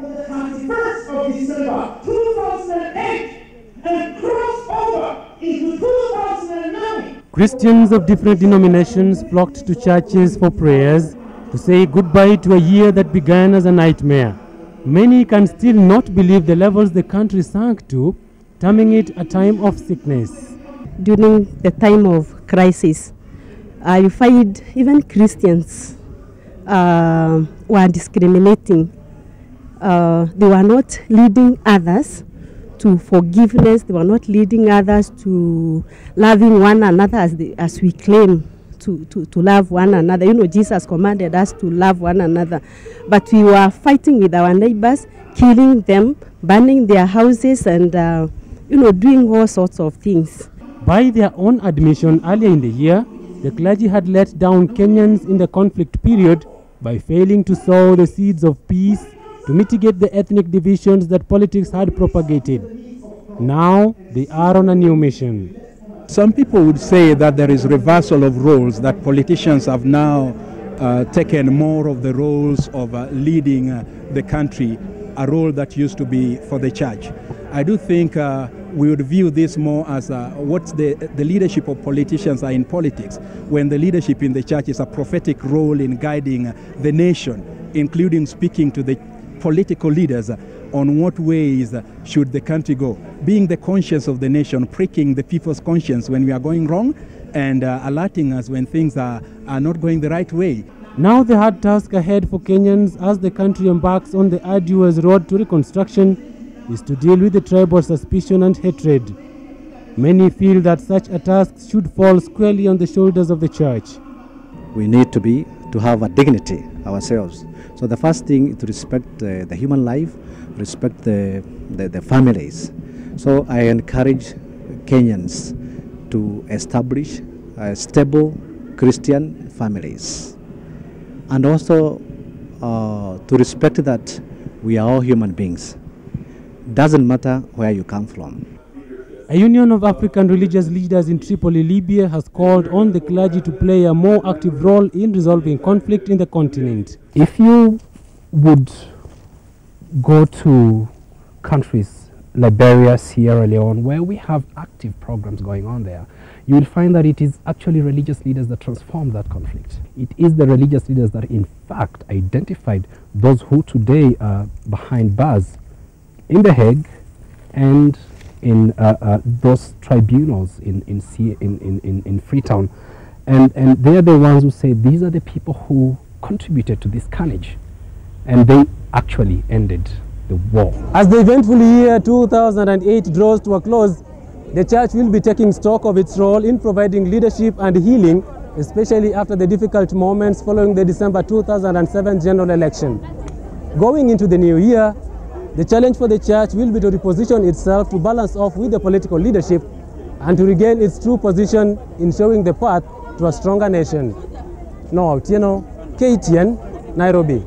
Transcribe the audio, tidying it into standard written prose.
on the 31st of December 2008 and crossed over into 2009. Christians of different denominations flocked to churches for prayers to say goodbye to a year that began as a nightmare. Many can still not believe the levels the country sank to, terming it a time of sickness. During the time of crisis, you find even Christians were discriminating. They were not leading others to forgiveness. They were not leading others to loving one another as we claim to love one another. You know, Jesus commanded us to love one another. But we were fighting with our neighbors, killing them, burning their houses, and doing all sorts of things. By their own admission earlier in the year, the clergy had let down Kenyans in the conflict period by failing to sow the seeds of peace to mitigate the ethnic divisions that politics had propagated. Now they are on a new mission. Some people would say that there is reversal of roles, that politicians have now taken more of the roles of leading the country, a role that used to be for the church. I do think we would view this more as what the leadership of politicians are in politics, when the leadership in the church is a prophetic role in guiding the nation, including speaking to the political leaders on what ways should the country go, being the conscience of the nation, pricking the people's conscience when we are going wrong, and alerting us when things are not going the right way. Now the hard task ahead for Kenyans as the country embarks on the arduous road to reconstruction is to deal with the tribal suspicion and hatred. Many feel that such a task should fall squarely on the shoulders of the church. We need to have a dignity ourselves. So the first thing is to respect the human life, respect the families. So I encourage Kenyans to establish stable Christian families, and also to respect that we are all human beings. Doesn't matter where you come from. A union of African religious leaders in Tripoli, Libya has called on the clergy to play a more active role in resolving conflict in the continent. If you would go to countries, Liberia, Sierra Leone, where we have active programs going on there, you will find that it is actually religious leaders that transform that conflict. It is the religious leaders that in fact identified those who today are behind bars in The Hague and in those tribunals in Freetown. And they're the ones who say these are the people who contributed to this carnage, and they actually ended the war. As the eventful year 2008 draws to a close, the church will be taking stock of its role in providing leadership and healing, especially after the difficult moments following the December 2007 general election. Going into the new year, the challenge for the church will be to reposition itself to balance off with the political leadership and to regain its true position in showing the path to a stronger nation. Now, OTIENO, KENYANS, Nairobi.